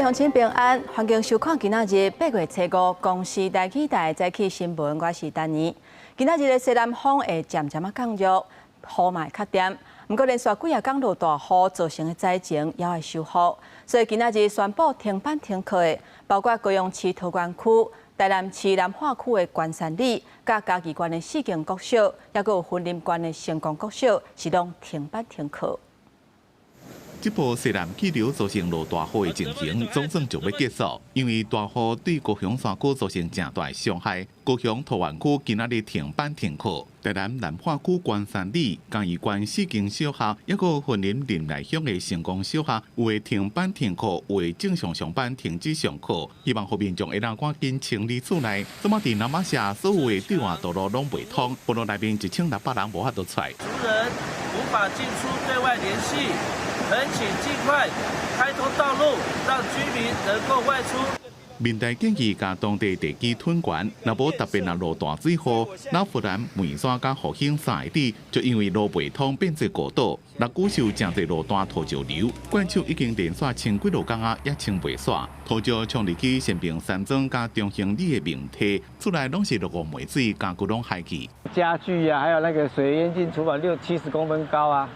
乡亲平安，环境收看今仔日8月初5，公司台起台早起新闻，我是丹妮。今仔日的西南风会渐渐降弱，雨嘛会较点。不过连续几日降落大雨造成的灾情也会修复，所以今仔日宣布停班停课的，包括高雄市桃园区、台南市南化区的关山里，甲嘉义县的四间国小，也有云林县的成功国小，是拢停班停课。 这波西南气流造成落大雨的情形，总算就要结束。因为大雨对高雄山区造成正大伤害，高雄桃园区今仔日停班停课。台南南化区关山里、嘉义县四间小学，也有云林林内乡的成功小学，有的停班停课，有的正常上班停止上课。希望后面众会当赶紧清理厝内。怎么伫南马社所有的对外道路拢未通，道路内面1600人无法度出来。族人无法进出对外联系。 恳请尽快开通道路，让居民能够外出。民代建议甲当地地基吞管，若无特别若落大水雨，那忽然梅山甲复兴三个地就因为路未通变做孤岛，那古受真侪路段土石流，灌树已经连续清几落工啊，也清袂煞。土石冲入去新平山庄甲中兴里的明梯，出来拢是落雨梅水，家具拢害去。家具啊，还有那个水淹进厨房60-70公分高啊。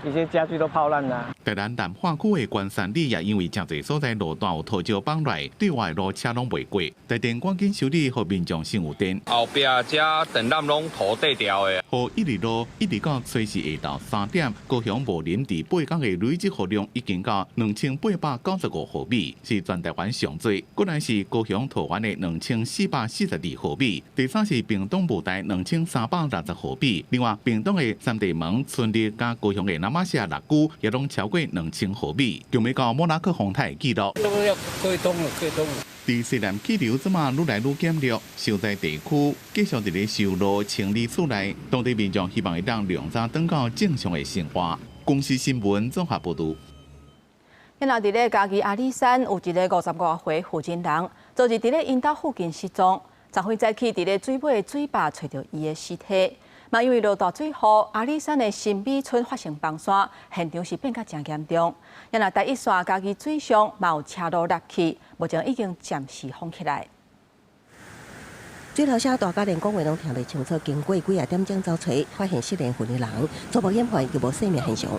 一些家具都泡烂了。台南南化区的关山里也因为真侪所在路段有土石崩来，对外路车拢未过，台电赶紧修理，互民众先有电。后壁遮电缆拢土地掉的。雨一直落，一直到随时下昼3点，高雄无林地8天的累积雨量已经到2895毫米，是全台湾上最。果然是高雄桃园的2442毫米，第三是屏东雾台2360毫米。另外，屏东的三地门、春丽加高雄的南马社六区也拢超过2000毫米，仲未到莫拉克洪台记录。都要可以通了，可以通了。 伫西南气流怎么愈来愈减弱，所在地区继续伫咧修路清理厝内，当地民众希望会当量早转到正常的生活。公司新闻综合报道。因为伫咧嘉义阿里山有一个55岁负责人，昨日伫咧因家附近失踪，昨昏早起伫咧水尾的水坝找到伊的尸体。 嘛，因为落大水雨，阿里山的新美村发生崩山，现场是变甲真严重。因为第一线嘉义水上嘛有车路落去，目前已经暂时封起来。水头社大家连讲话拢听袂清楚，经过几啊点钟找找，发现失联魂的人，初步验判又无生命现象。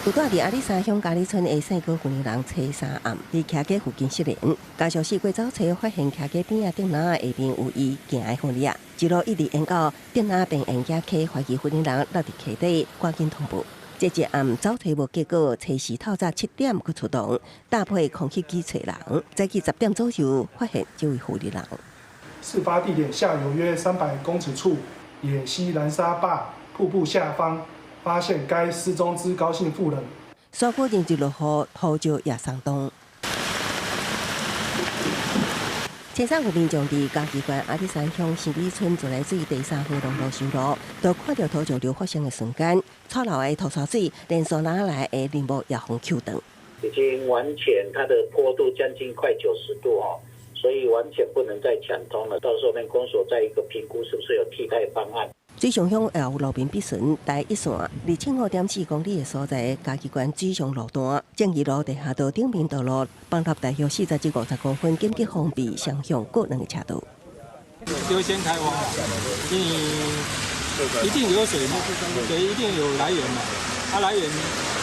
有住伫阿里山乡嘉里村的姓高魂的人，初三暗伫徛街附近失联，家属四过找找，发现徛街边顶栏下边有伊行的魂啊。 一路一直沿到顶栏边沿街溪，怀疑魂的人落伫溪底，赶紧通报。这一暗找找无结果，初时透早7点去出动，搭配空气机找人，早起10点左右发现这位魂的人。事发地点下游约300公尺处，野溪南沙坝瀑布下方，发现该失踪之高姓妇人。山坡仍一落雨，土石也松动。 青山有民众伫嘉义县阿里山乡新美村自来水第3号龙路修路，就看到土石流发生的瞬间，错漏的土沙水连续拿来的林木也风扣断。已经完全它的坡度将近快90度哦，所以完全不能再抢通了。到时候我们公所再一个评估是不是有替代方案。 水上乡也有路面必顺，第一线2.5.4公里的所在，嘉义县水上路段正义路地下道顶面道路，放入大约40至50公分，紧急封闭双向各2个车道。优先开挖，因为一定有水，水一定有来源嘛，它来源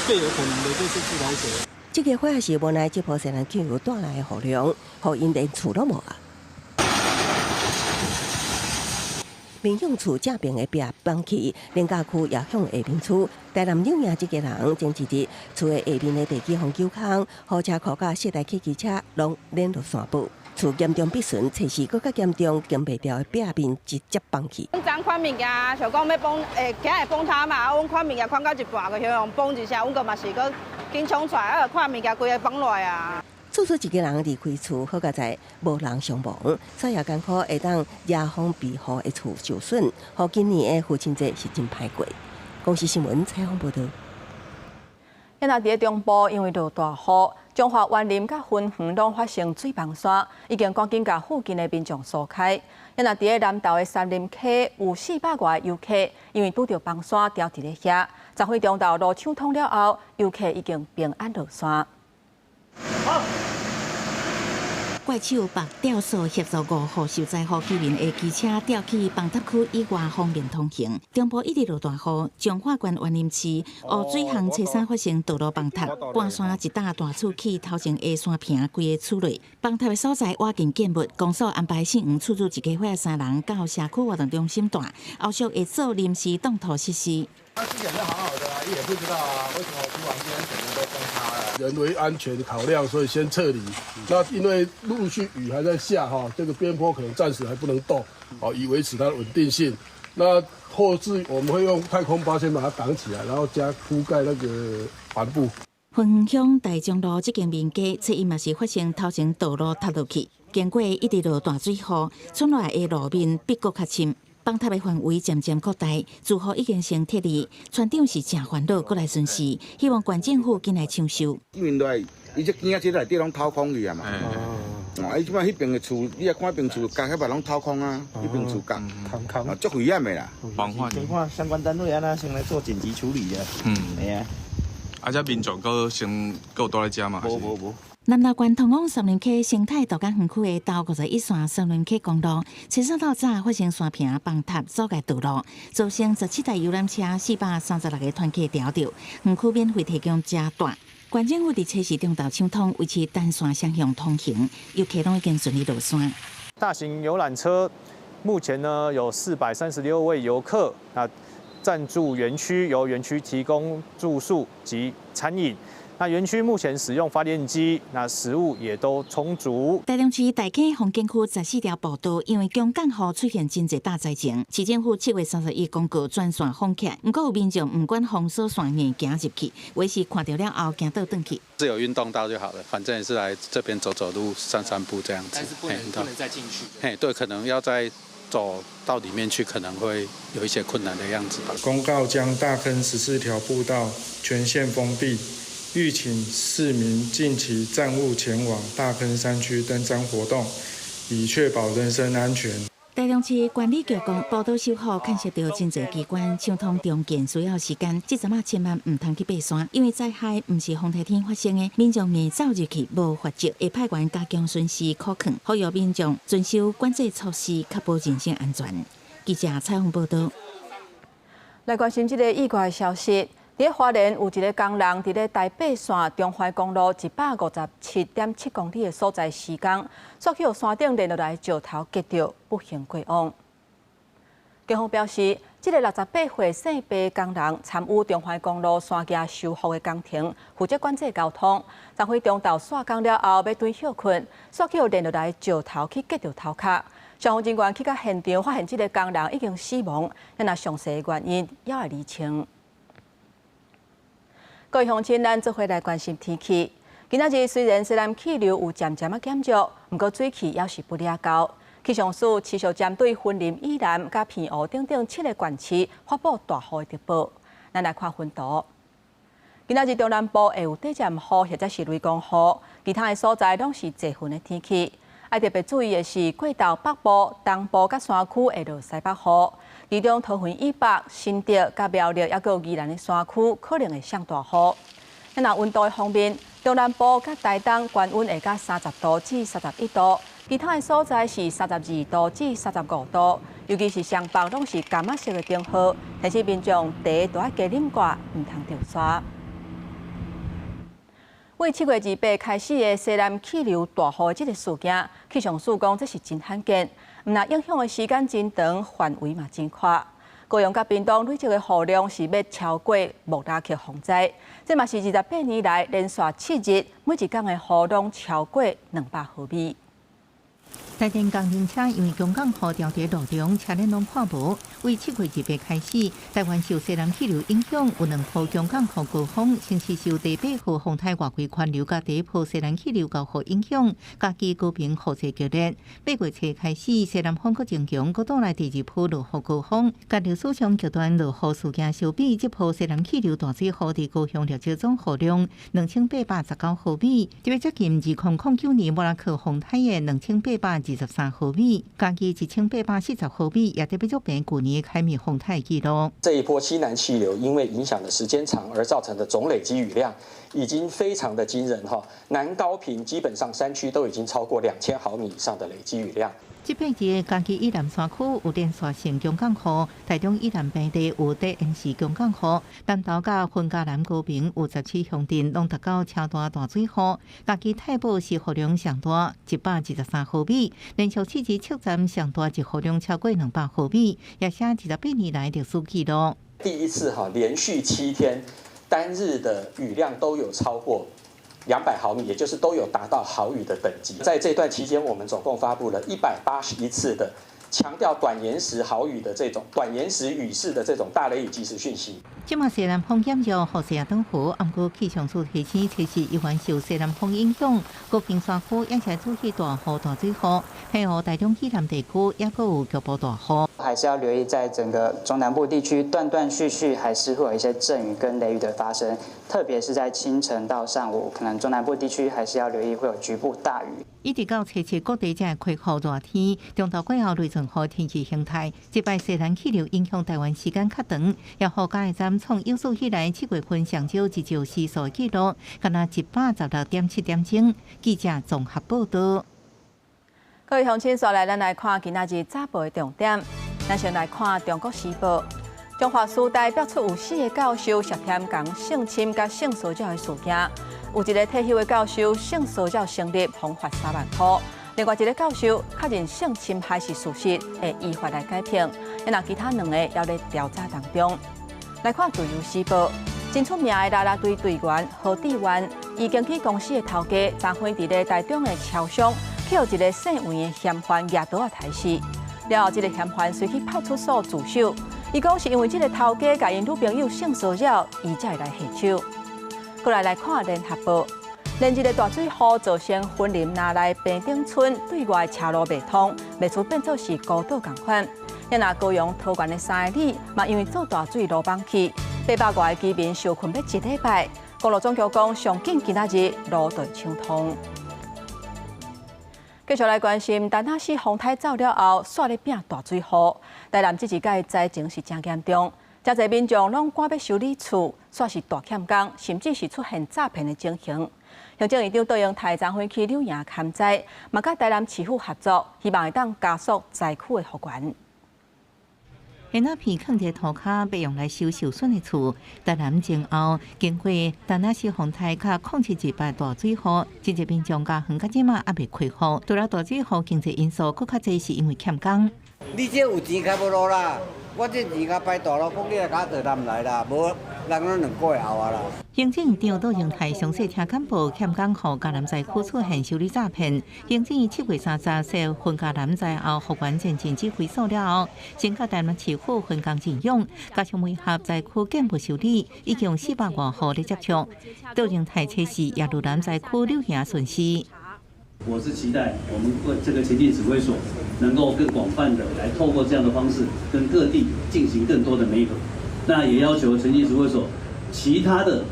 最有可能的就是自来水。这个火是无奈这波西南气流带来的雨量，互因连厝都无啊。 民用厝正边的壁崩起，连家区也向下面厝。台南纽亚这个人前一日厝的下面的地基防救坑，货车库甲4台汽机车拢连落山坡，厝严重必损，测试更加严重，经袂掉的壁面直接崩起。阮昨看物件，想讲要崩，今日崩塌嘛，阮看物件看到一半，个向崩一下，阮个嘛是个紧冲出来，看物件规个崩落来啊。 处处一个人离开厝，好佳在无人伤亡。所以艰苦会当夜风避雨的厝受损，和今年的父亲节是真歹过。公司新闻采访报道。因那伫中部因为落大雨，中华园林甲分园拢发生水崩山，已经赶紧甲附近的民众疏开。因那伫南投的山林溪有400多个游客，因为拄着崩山掉伫咧遐，集会中道路畅通了后，游客已经平安落山。怪手白吊索协助5号受灾户居民的机车调去棒塔区以外方便通行。中部一直落大雨，彰化县湾林市湖水巷车山发生道路崩塌，半山一搭大厝起头前下山坪规个厝内。崩塌的所在挖尽建物，公所安排信用处处一家伙3人到社区活动中心带，后续会做临时冻土设施。他之前是好好的啊，也不知道啊，为什么突然间整个都崩塌了？人为安全考量，所以先撤离。那因为陆续雨还在下哈，这个边坡可能暂时还不能动，哦，以维持它的稳定性。那后置我们会用太空包先把它挡起来，然后加覆盖那个帆布。分乡大江路这间民家，侧因嘛是发生头前道路塌落去，经过一直落大水后，村内的路面必搁较深。崩塌的范围渐渐扩大，住户已经先撤离，村长是正烦恼，过来巡视，希望县政府紧来抢修。因为伊这囝仔内底拢掏空去啊嘛，伊即摆迄边的厝，你啊看迄边厝，家迄边拢掏空啊，迄边厝干，足危险的啦。情况相关单位安那先来做紧急处理啊。系啊。啊，遮民众搁先搁倒来遮嘛？无。南投县通往三轮溪生态度假园区的道51线三轮溪公路，车山道早发生山坪崩塌阻碍道路，造成17台游览车436个团客调掉，园区免费提供遮段。县政府伫车市中道抢通，维持单线双向通行，游客拢已经顺利落山。大型游览车目前呢有436位游客暂住园区，由园区提供住宿及餐饮。那园区目前使用发电机，那食物也都充足。台中市大溪风景区14条步道因为强降雨出现真侪大灾情，市政府7月31公告全线封起来，不过有民众不管封锁线硬行入去，为是看到了后行倒转去。自由运动到就好了，反正也是来这边走走路、散散步这样子。但是不能再进去。对，可能要再走到里面去，可能会有一些困难的样子吧。公告将大坑14条步道全线封闭。欲请市民近期暂勿前往大坑山区登山活动，以确保人身安全。台中市管理局讲，步道修复牵涉到真侪机关，抢通重建需要时间，这阵啊千万唔通去爬山，因为灾害唔是风台天发生的，民众硬走入去无法则，会派员加强巡视可控，呼吁民众遵守管制措施，确保人身安全。记者采访报道。来关心这个意外消息。伫花莲有一个工人伫咧台北线中华公路157.7公里的所在施工，煞去由山顶连落来石头击到，不幸过往。警方表示，这个68岁姓白工人参与中华公路山架修复的工程，负责管制交通。集会中道煞工了后，要对休困，煞去由连落来石头去击到头壳。消防人员去到现场，发现这个工人已经死亡，但那详细原因要来厘清。各位乡亲，咱做伙来关心天气。今仔日虽然西南气流有渐渐减弱，不过水汽也是不了高。气象署气象针对云林以南、甲偏湖等等7个县市发布大雨的特报。咱来看云图。今仔日中南部会有短暂雨或者是雷公雨，其他的所在拢是多云的天气。要特别注意的是，过到北部、东部甲山区会落西北雨。其中桃园以北、新竹、甲苗栗，还有宜兰的山区，可能会上大雨。那温度的方面，中南部甲台东高温会到30度至31度，其他的所在是32度至35度。尤其是上北拢是柑仔色的灯号，提醒民众茶都要加啉寡，唔通掉沙。为7月28开始的西南气流大雨这个事件，气象署讲这是真罕见。唔那影响的时间真长，范围嘛真宽。高雄甲屏东累积的雨量是要超过莫拉克洪灾，这嘛是28年来连续7日每一天的雨量超过200毫米。台电工程车因为强降雨调在路中，车辆拢看无。为7月28开始，台湾受西南气流影响，有2波强降雨高峰，先是受第8号风台外围环流甲第1波西南气流高雨影响，家己高频雨势剧烈。8月初开始，西南风搁增强，搁倒来第2波落雨高峰，甲历史上极端落雨事件相比，这波西南气流大水雨伫高雄绿洲总雨量2819毫米，这要接近2009年莫拉克风台的2820 123毫米，加计1840毫米，也特别足平去年开密风台纪录。这一波西南气流因为影响的时间长而造成的总累积雨量已经非常的惊人哈，南高屏基本上山区都已经超过2000毫米以上的累积雨量。这8日，嘉义以南山区有连续性强降雨，台中以南平地有低延时强降雨，南投甲云嘉南高屏有17乡镇拢达到超大水雨。嘉义太保市雨量上大123毫米，连续4日测站上大雨量超过200毫米，也写28年来历史纪录。第一次连续7天单日的雨量都有超过200毫米，也就是都有达到豪雨的等级。在这段期间，我们总共发布了181次的强调短延时豪雨的这种短延时雨势的这种大雷雨即时讯息。今麦西南风减弱，雨势也转好，不过气象署提醒，测试依然受西南风影响，高屏山区也是出现大雨大水雨，配合台中以南地区也阁有局部大雨。还是要留意，在整个中南部地区断断续续还是会有一些阵雨跟雷雨的发生，特别是在清晨到上午，可能中南部地区还是要留意会有局部大雨。一直到初七各地才会开雨热天，中昼过后雷阵雨天气形态，这摆西南气流影响台湾时间较长，也雨加的站从有史以来7月份上少1周时数记录，敢若116.7点钟。记者综合报道。各位乡亲，刷来咱来看今仔日早报的重点。咱先来看《中国时报》，中华师大爆出有4个教授涉嫌共性侵甲性骚扰的事件，有一个退休的教授性骚扰成立，罚款3万块；另外一个教授确认性侵害是事实，会依法来改评。那其他2个也在调查当中。来看《自由时报》，真出名的啦啦队队员何志源，伊经纪公司的头家昨昏伫咧台中的超商，去互一个姓黄的嫌犯举刀刣死。了后，这个嫌犯随去派出所自首，伊讲是因为这个头家甲因女朋友性骚扰，伊才会来下手。过来看《联合报》，连日的大水雨造成云林那内平顶村对外车路未通，未厝变作是孤岛同款。也那高雄桃园的3个里，嘛因为做大水落崩去，800外的居民受困要1礼拜。公路总局讲，上紧今仔日路地畅通。继续来关心，丹那市风台走了后，煞咧拼大水雨。台南这一届灾情是真严重，真侪民众拢赶要修理厝，煞是大欠工，甚至是出现诈骗的情形。行政院长杜英台昨昏去柳营勘灾，嘛甲台南市府合作，希望会当加速灾区的复原。现那片放在涂骹，要用来修受损的厝。台南前后经过丹那市风台甲控制一摆大水雨，真侪民众甲远到即马也未开复。除了大水雨，经济因素佫较济是因为欠工。你这有钱开无路啦，我这钱甲摆大路，讲你来甲倒南来啦，无人拢2个月后啊啦。行政院长杜英台详细听简报，欠工后嘉南在区出现修理诈骗。行政院7月30日说，分嘉南在后复原前进指挥所了后，先甲台南市府分工任用，加上配合在区建物修理，已经有400多户咧接触。杜英台测试也如南在区柳营顺势。我是期待我们这个前进指挥所能够更广泛的来透过这样的方式，跟各地进行更多的媒合。那也要求前进指挥所其他的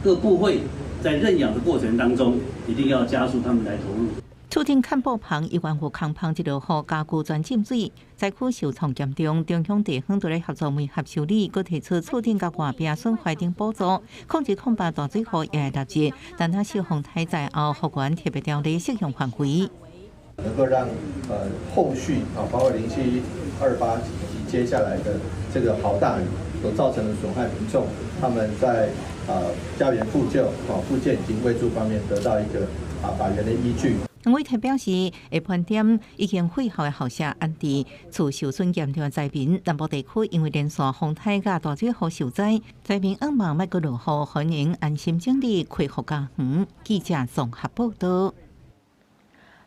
各部会在认养的过程当中，一定要加速他们来投入。厝顶看布棚一万户空棚一落雨，加固全浸水，灾区受创严重。中乡地方队来合作配合修理，佮提出厝顶甲外壁损坏等补助，控制8大水雨也来立即。但那小风台在后复原特别条例适用范围，能够让后续包括07、28及接下来的这个豪大雨所造成的损害，民众他们在家园复旧、复建以及维护方面得到一个法源的依据。委体表示，下盘点已经废校的校舍安置，厝受损严重的灾民。南部地区因为连续风台甲大水雨受灾，灾民希望莫阁落雨，欢迎安心整理恢复家园。记者综合报道。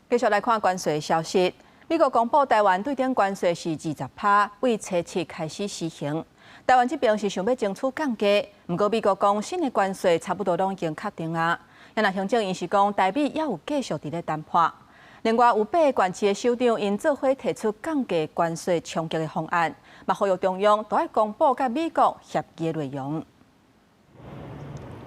继续来看关税消息，美国公布台湾对顶关税是20%，为初7开始施行。台湾这边是想要争取降价，不过美国讲新的关税差不多拢已经确定啊。那行政院是讲台美也有继续伫咧谈判。另外有8个县市的首长因做伙提出降价关税冲击的方案，嘛呼吁中央都要公布甲美国协议的内容。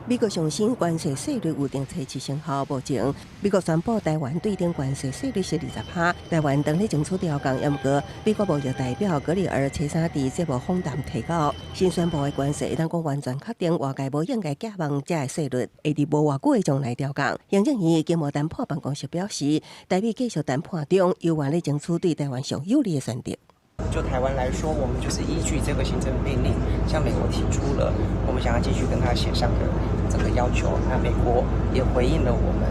美国相信关税税率有定初期生效，目前美国宣布台湾对顶关税税率是20%，台湾当日争取调降，不过美国贸易代表格里尔车三伫节目访谈提到，新宣布的关税一旦讲完全确定，外界无应该寄望这个税率会伫无偌久会将来调降。行政院经贸谈判办公室表示，台美继续谈判中，有愿力争取对台湾上有利的选择。就台湾来说，我们就是依据这个行政命令，向美国提出了我们想要继续跟他协商的这个要求。那美国也回应了我们，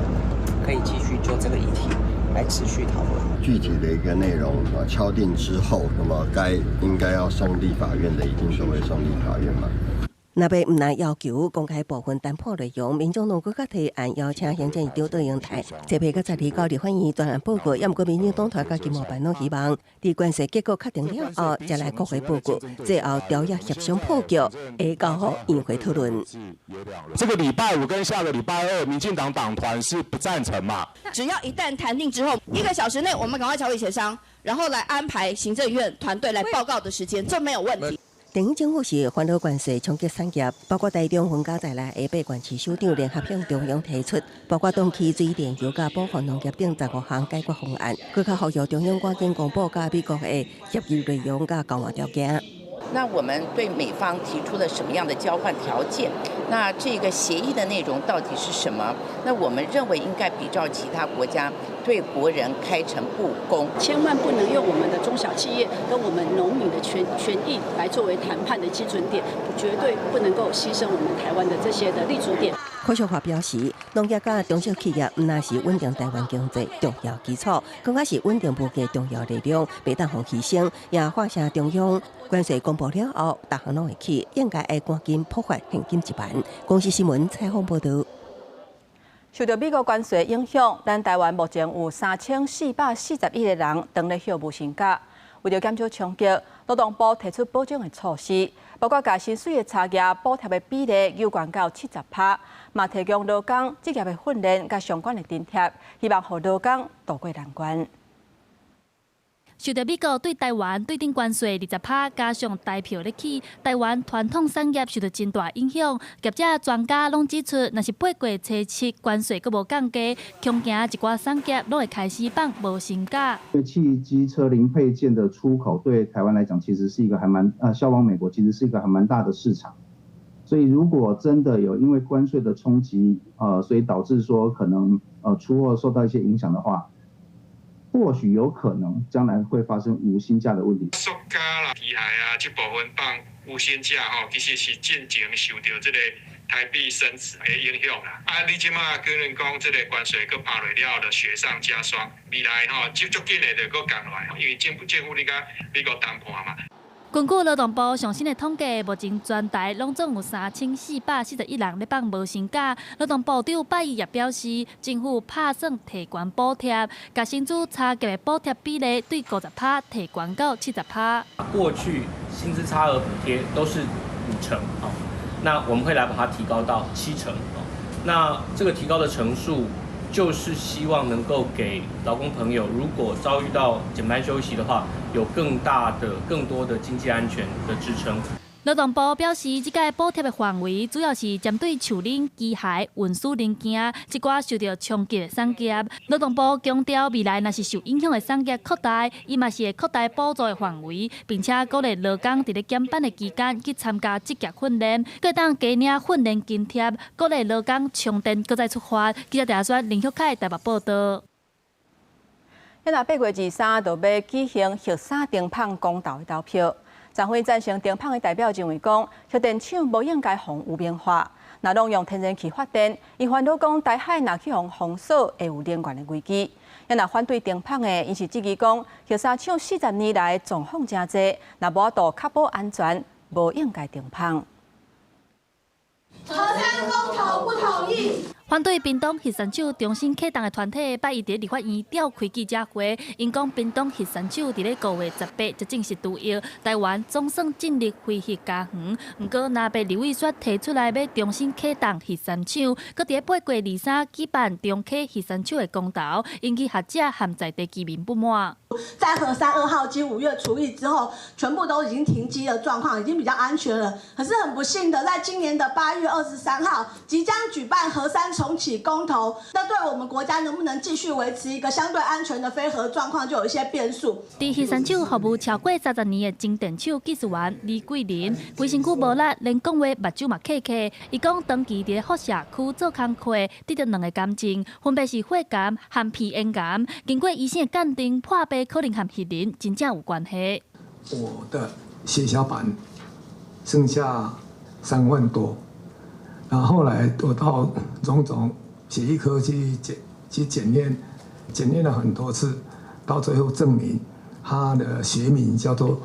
可以继续就这个议题来持续讨论。具体的一个内容敲定之后，那么应该要送立法院的，一定都会送立法院嘛。若要毋来要求公开部分谈判内容，民众党佮提案邀请行政院长倒英台7月12日立法院专案报告，也毋过民进党团甲经贸办拢希望，伫关税结果确定了后，再来国会报告，最后调约协商破局，会交予院会讨论。这个礼拜5跟下个礼拜2，民进党党团是不赞成嘛？只要一旦谈定之后，1个小时内我们赶快朝会协商，然后来安排行政院团队来报告的时间，这没有问题。等政府是烦恼关税冲击产业，包括台中分家在内下8县市首长联合向中央提出，包括冬季水电、油价、保护农业等15项解决方案，更加呼吁中央赶紧公布甲美国的协议内容甲交换条件。那我们对美方提出了什么样的交换条件？那这个协议的内容到底是什么？那我们认为应该比照其他国家对国人开诚布公，千万不能用我们的中小企业跟我们农民的权益来作为谈判的基准点，绝对不能够牺牲我们台湾的这些的立足点。柯秀华表示，农业甲中小企业毋但是稳定台湾经济重要基础，更加是稳定物价重要力量，袂当互牺牲。也发声中央关税公布了后，大项拢会去，应该要赶紧破坏现金一盘。公司新闻采访报道。受到美国关税影响，咱台湾目前有3441个人当咧休无薪假。为了减少冲击，劳动部提出保障的措施，包括把薪水的差额补贴的比例优管到70%，嘛提供劳工职业的训练甲相关的津贴，希望让劳工渡过难关。受到美国对台湾对顶关税20%，加上台票咧起，台湾传统产业受到真大影响。业者专家拢指出，若是8月初7关税阁无降价，恐惊一寡产业拢会开始放无薪假。汽机车零配件的出口对台湾来讲，其实是一个还蛮销往美国，其实是一个还蛮大的市场。所以如果真的有因为关税的冲击，所以导致说可能出货受到一些影响的话。或许有可能将来会发生无薪假的问题。塑胶啦、机械啊，这部分放无薪假吼，其实是进前受到这个台币升值的影响啦。你即马可能讲这个关税搁拍落了就雪上加霜，未来吼就足紧的就搁降落来，因为政府你甲美国谈判嘛。根据劳动部上新的统计，目前全台拢总有3441人咧放无薪假。劳动部长拜一也表示，政府打算提悬补贴，甲薪资差额的补贴比例对50%提悬到70%。过去薪资差额补贴都是50%那我们会来把它提高到70%那这个提高的成数，就是希望能够给劳工朋友，如果遭遇到减班休息的话，有更多的经济安全的支撑。劳动部表示，这届补贴的范围主要是针对树林、机械、运输零件这寡受到冲击的产业。劳动部强调，未来若是受影响的产业扩大，伊嘛是会扩大补助的范围，并且鼓励劳工伫咧减班的期间去参加职业训练，各当加领训练津贴，鼓励劳工充电，搁再出发。记者陈选林秀凯台北报道。咱8月23就要举行核三丁胖公投的投票。参会赞成丁胖的代表认为讲，核电厂无应该防污名化，若拢用天然气发电，伊烦恼讲台海若去互封锁，会有能源的危机。也若反对丁胖的，伊是质疑讲，核三厂40年来状况真济，若无法度确保安全，无应该丁胖。核三公投不同意。反对屏东核三厂重新启动的团体，拜一伫立法院召开记者会，因讲屏东核三厂伫咧5月18才正式除役，台湾总算进入恢复家园。不过，若被刘伟雪提出来要重新启动核三厂，搁伫8月23举办重启核三厂的公投，引起学者和在地居民不满。在核3、2号机5月除役之后，全部都已经停机的状况，已经比较安全了。可是很不幸的，在今年的8月23号即将举办核3重启公投，那对我们国家能不能继续维持一个相对安全的非核状况，就有一些变数。伫鱼山手服务超过30年的精电手技术员李桂林，规身躯无力，连讲话目睭嘛刻刻。伊讲长期伫辐射区做工课，得到2个癌症，分别是血癌和皮炎癌。经过医生的鉴定，破病可能和血磷真正有关系。我的血小板剩下3万多，然后后来我到荣总血液科去检验了很多次，到最后证明他的学名叫做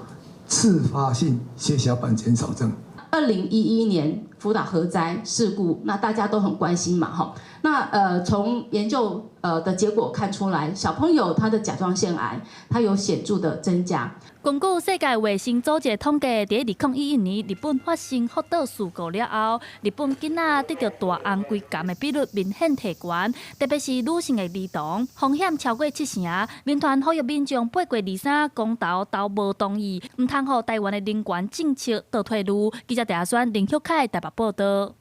次发性血小板减少症。2011年福岛核灾事故，那大家都很关心嘛，哈。那从研究的结果看出来，小朋友他的甲状腺癌，它有显著的增加。根据世界卫生组织统计，在2011年日本发生福岛事故了后，日本囡仔得到大红龟癌的比率明显提悬，特别是女性的儿童，风险超过70%。民团呼吁民众8月23公投投无同意，唔通互台湾的人权政策倒退路。记者陈选林旭凯台北报道。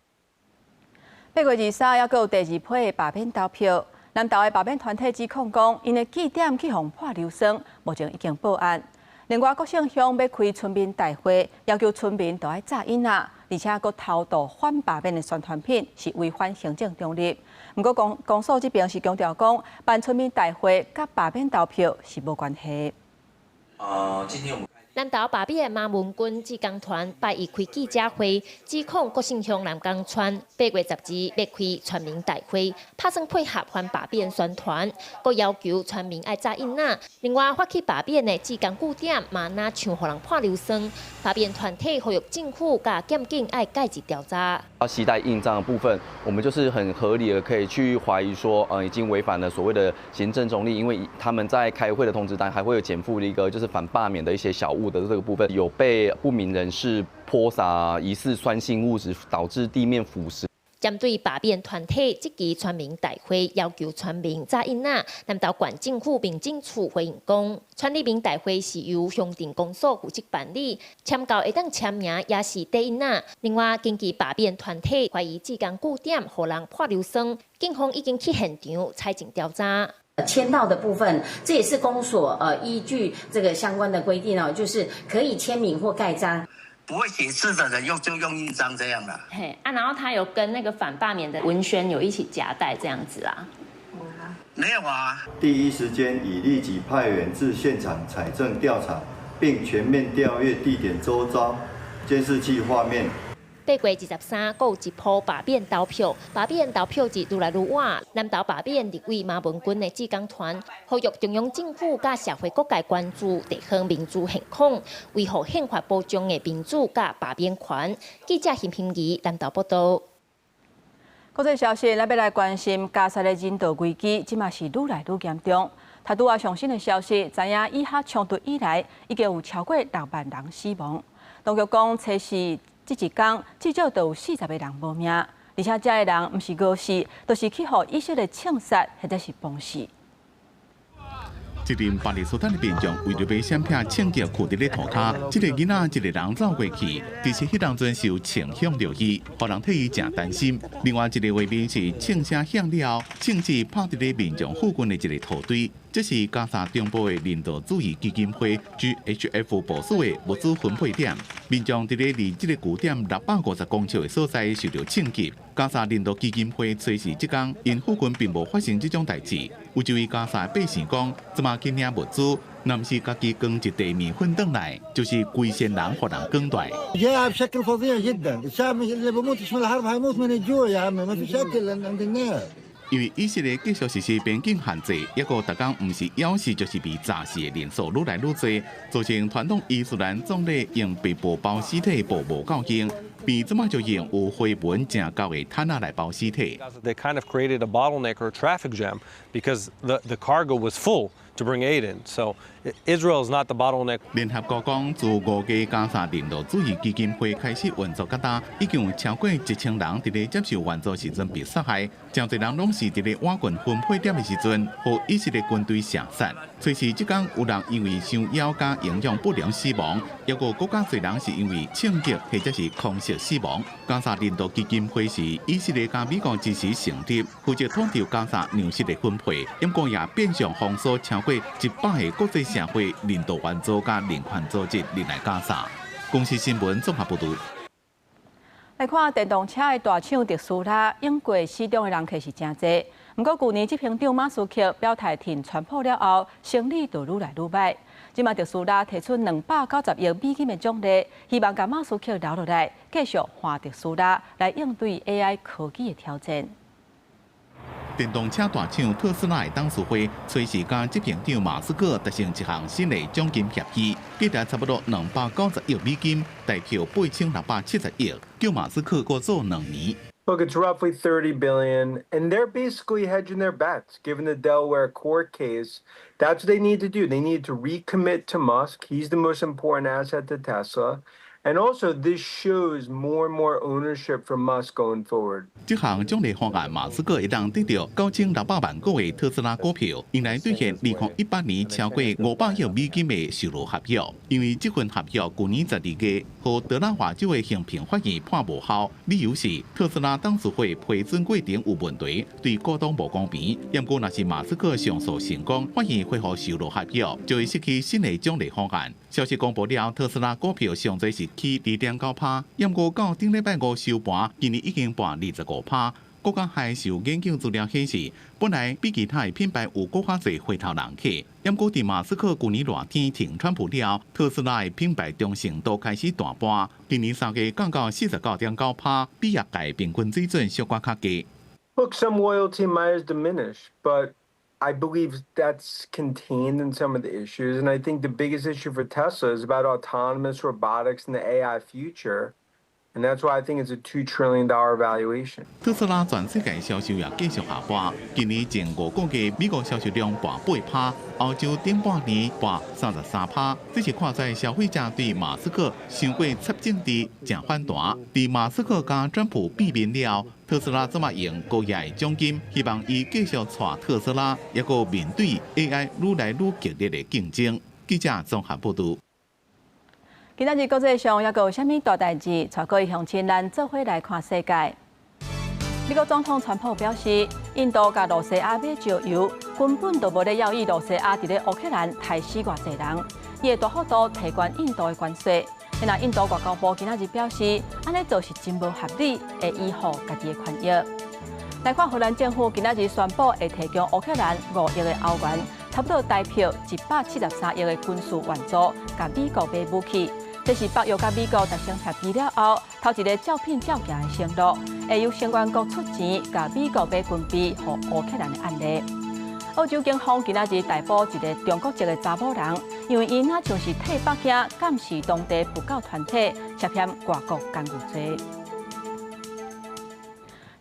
8月23还有第2批的罢免投票，南投的罢免团体指控讲，因的据点去互破硫酸，目前已经报案。另外，国姓乡要开村民大会，要求村民都要炸囡仔，而且佫偷渡反罢免的宣传品，是违反行政中立。不过，公所这边是强调讲，办村民大会甲罢免投票是无关系。今天我们。南投罢免马文君志工团拜一开记者会，指控国姓乡南港村8月12日要开全民大会，拍算配合反罢免宣传，佮要求全民爱炸囡仔。另外，发起罢免的志工据点嘛，若像互人破硫酸，罢免团体呼吁政府甲检警爱介入调查。携带印章的部分，我们就是很合理的可以去怀疑说，已经违反了所谓的行政中立，因为他们在开会的通知单还会有减负的一个就是反罢免的一些小物的这个部分，有被不明人士泼洒疑似酸性物质，导致地面腐蚀。针对罢免团体这期全民大会要求全民炸囡仔，南投县政府民政处回应讲，全民大会是由乡镇公所负责办理，签到会当签名也是炸囡仔。另外，根据罢免团体怀疑志工据点互人泼硫酸，警方已经去现场采证调查。签到的部分，这也是公所依据这个相关的规定哦，就是可以签名或盖章。不会写字的人就用印章这样啦。嘿啊，然后他有跟那个反罢免的文宣有一起夹带这样子啦。没有啊。第一时间已立即派员至现场采证调查，并全面调阅地点周遭监视器画面。8月23，有一波罢免投票，罢免投票日愈来愈晚。南投罢免立委马文君的志工团，呼吁中央政府甲社会各界关注地方民主现况，维护宪法保障的民主甲罢免权。记者邢平仪南投报道。国际消息，咱要来关心加沙的人道危机，即嘛是愈来愈严重。他拄啊上新的消息，知影以哈冲突以来，已经有超过6万人死亡。当局讲，测试这一天至少都有40个人无命，而且这个人唔是饿死，都是去互以色列枪杀或者是崩死。一名巴勒斯坦的民众为着要闪避枪击库伫咧涂骹，一个囡仔一个人走过去，其实迄当阵是有枪响着伊，互人替伊真担心。另外一个画面是枪声响了后，枪支拍伫咧民众附近的一个土堆。这是加沙中部的人道主义基金会 GHF 部署的物资分配点，民众伫咧离这个据点650公尺的所在受到枪击。加沙人道基金会测试即天，因附近并无发生这种代志。有一位加沙百姓讲，即马去领物资，若毋是家己扛一袋面粉回来，就是规身人互人扛大。بشكل فظيع جدا، الشعب اللي بموتش من الحرب هيموت من الجوع يا عمي، ما فيش أكل عند الناس。因为以色列继续实施边境限制，抑个逐天毋是枵死就是被炸死的人数愈来愈多，造成传统伊斯兰总理用被捕包尸体捕无够劲，变即马就用有花纹正高的毯仔来包尸体。They kind of created a bottleneck or a traffic jam because the cargo was full to bring aid in. So Israel is not the bottleneck. 聯合國講，自5月加沙人道主義基金會開始運作到今，已經有超過1000人伫咧接受援助時陣被殺害，真濟人攏是伫咧瓦群分配點的時陣，互以色列軍隊射殺。隨時即講有人因為傷枵加營養不良死亡，抑個更加濟人是因為槍擊或者是空襲死亡。加沙人道基金會是以色列加美國支持成立，負責統籌加沙糧食的分配，因過也變相封鎖超過100個國際社會人道援助加人權組織入來加沙。公司新聞綜合報道。來看電動車的大廠特斯拉，英國市場的人氣是真濟。不過去年執行長馬斯克表態停川普了後，生意就愈來愈歹。今麥特斯拉提出290億美金的獎勵，希望把馬斯克留落來，繼續換特斯拉來應對 AI 科技的挑戰。電動車大廠特斯拉的董事會隨時間執行長馬斯克達成一項新的獎金協議，價值差不多290億美金，代表8670億，叫馬斯克過做2年。Look, it's roughly $30 billion, and they're basically hedging their bets. Given the Delaware court case, that's what they need to do. They need to recommit to Musk. He's the most important asset to Tesla. And also, this shows more and more ownership from Musk going forward. 這項獎勵方案，馬斯克一當得到9600萬個嘅特斯拉股票，用來兌現2018年超過500億美金嘅收入合約。因為這份合約去年12月，和德拉華州嘅刑評法院判無效，理由是特斯拉董事會批准過程有問題，對股東無公平。不過，若是馬斯克上訴成功，法院恢復收入合約，就會失去新嘅獎勵方案。消息公布了，特斯拉股票上最是起2.9%，不過到頂禮拜5收盤，今年已經盤25%。國家還受研究資料顯示，本來比其他品牌有更加濟回頭人客。不過，在馬斯克去年熱天停川普了，特斯拉的品牌忠誠度開始大盤，今年3月降到49.9%，比業界平均水準小可較低。Look, some loyalty might have diminished, but I believe that's contained in some of the issues. And I think the biggest issue for Tesla is about autonomous robotics and the AI future. And that's why I think it's a $2 trillion valuation. 特斯拉全世界銷售也繼續下滑，今年前5個月美國銷售量跌8%，歐洲頂半年跌33%。這是看在消費者對馬斯克想過插政治正反彈。在馬斯克加川普避免了，特斯拉怎麼用高額的獎金，希望伊繼續帶特斯拉，也個面對 AI 愈來愈激烈的競爭。記者綜合報道。今仔日國際上還有啥物大代志？帶各位鄉親咱做伙來看世界。美國總統川普表示，印度甲羅西亞買石油，根本就無咧要伊羅西亞佇咧烏克蘭害死偌濟人，伊會大幅度提懸印度的關稅。那印度外交部今仔日表示，安尼做是真無合理，會維護家己的權益。來看荷蘭政府今仔日宣布會提供烏克蘭5億的歐元，差不多代表173億的軍事援助，甲美國買武器。這是北約甲美國達成協議了後，頭一個照片照行的承諾，會由成員國出錢，甲美國買軍備予烏克蘭的案例。澳洲警方今仔日逮捕一個中國籍的查某人，因為伊若像是替北京監視當地佛教團體，涉嫌外國干預罪。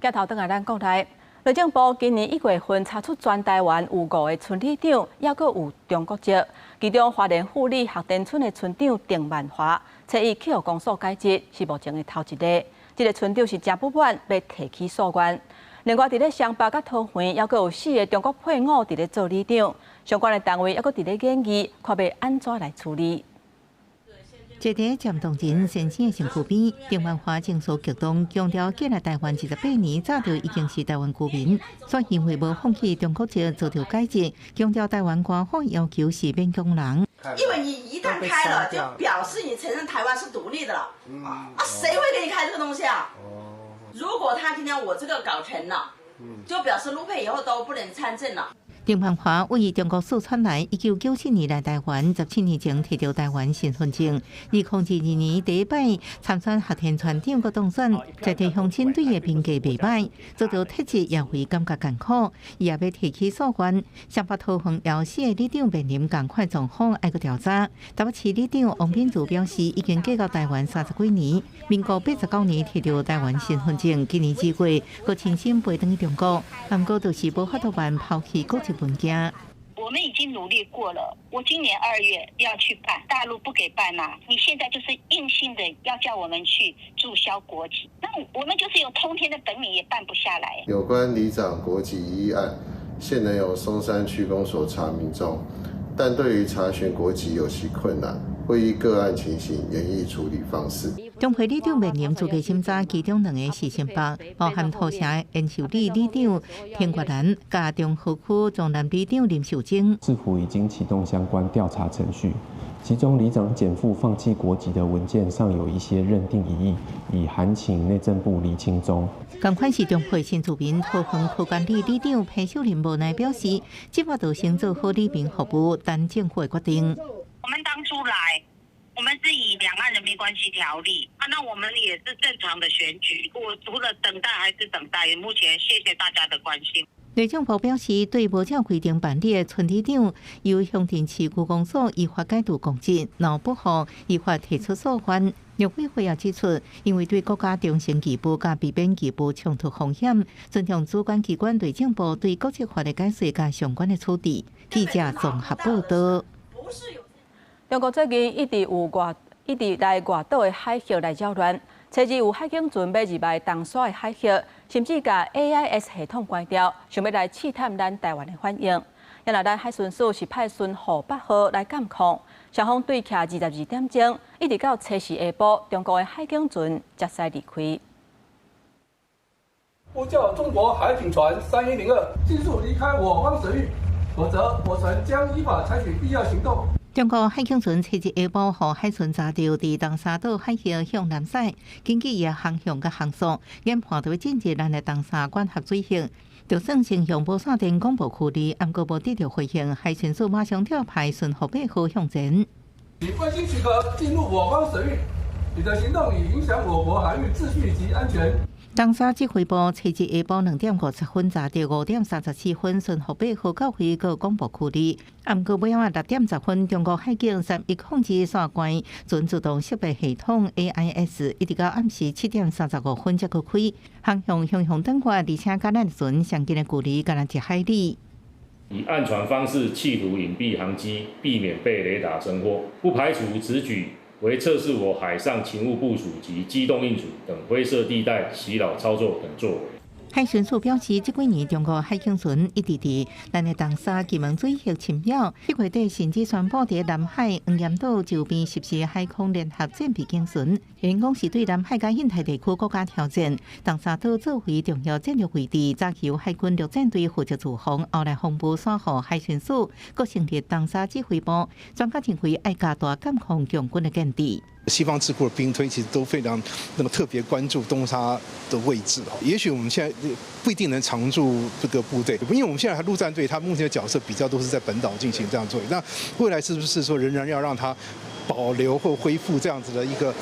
鏡頭轉來咱國內，內政部今年1月份查出全台灣有5個村里長，也閣有中國籍。其中花蓮富里學田村的村長鄭萬華，找伊去予公所解職，是目前的頭一個。這個村長是真不滿，要提起訴願。另外，佇咧雙北甲桃園，也閣有4個中國配偶佇咧做里長，相關的單位也閣佇咧研議，看要安怎來處理。這個漸凍人先生的身軀邊，鄭萬華情緒激動，強調建立台灣28年早就已經是台灣居民，所以因為無放棄中國籍做條解釋，強調台灣官方要求是免工人。因為你一旦開了，就表示你承認台灣是獨立的了。誰會給你開這個東西啊？如果他今天我這個搞成了，就表示陸配以後都不能參政了。鄭萬華為中國四川來，1997年來台灣，17年前摕到台灣身份證。2002年第一擺參選學田村長個當選，在地鄉親對嘅評價袂歹，做到特質也會感覺艱苦，伊也要提起訴願。雙北桃園有4個里長面臨同款狀況，愛個調查。台北市里長王炳祖表示，已經嫁到台灣30幾年，民國89年摕到台灣身份證，今年2月，佮親身飛轉去中國，不過就是無法度辦拋棄國籍文件。我们已经努力过了。我今年2月要去办，大陆不给办嘛，你现在就是硬性的要叫我们去注销国籍，那我们就是有通天的本领也办不下来。有关里长国籍疑案，现能由松山区公所查明中，但对于查询国籍有其困难，会依个案情形研议处理方式。中会里长面临资格审查，其中2个是新北，包含土城延寿里里长田国兰，加中和区中南里长林秀晶。市府已经启动相关调查程序，其中里长减负放弃国籍的文件上有一些认定疑义，已函请内政部厘清中。同款是中会新住民桃园区管理里长潘秀玲无奈表示，计划就先做好里民服务，等政府的决定。我们当初来，我们是以两岸人民关系条例那我们也是正常的选举。我除了等待还是等待，目前谢谢大家的关心。内政部表示，对无照规定办理的村里长，由乡镇市区公所依法解除公职，若不服依法提出诉愿。陆委会也指出，因为对国家中心机部甲避免机部冲突风险，尊重主管机关内政部对国际法的解释甲相关的处置。记者综合报道。中国最近一直来外岛的海域来扰乱，初日有海警船要入来东沙的海域，甚至甲 AIS 系统关掉，想要来试探咱台湾的反应。原来咱海巡署是派巡护8号来监控，双方对徛22点钟，一直到初时下晡，中国的海警船才驶离开。呼叫中国海警船3102尽速离开我方水域，否则我船将依法采取必要行动。中国海警船初日下晡，互海巡查到伫东沙岛海域向南驶，根据伊的航向甲航速，研判就要进入咱的东沙管辖水域。就算先向无线电广播处理，毋过无得到回应，海巡署马上调派巡护8号向前。你未经许可进入我方水域，你的行动已影响我国海域秩序及安全。东沙指挥部初日下晡2点50分查到5点34分，巡护8号到回个广播处理。毋过尾仔6点10分，中国海警31控制线关准自动识别系统 AIS， 一直到暗时7点35分才搁开，航向转换，而且甲咱的船上近的距离敢若1海里。以岸船方式企图隐蔽航机，避免被雷达侦获，不排除此举为测试我海上勤务部署及机动应处等灰色地带洗脑操作等作为。海巡署表示，这几年中国海警船一直伫咱的东沙金门水域侵扰，1月底甚至宣布伫南海黄岩岛周边实施海空联合战备警巡，因讲是对南海甲印太地区国家挑战。东沙岛作为重要战略位置，早期由海军陆战队负责驻防，后来防部散户海巡署，搁成立东沙指挥部，专家认为爱加大监控强军的建地。西方智库的兵推其实都非常特别关注东沙的位置也许我们现在不一定能常驻这个部队，因为我们现在陆战队它目前的角色比较都是在本岛进行这样做。那未来是不是说仍然要让它保留或恢复这样子的一个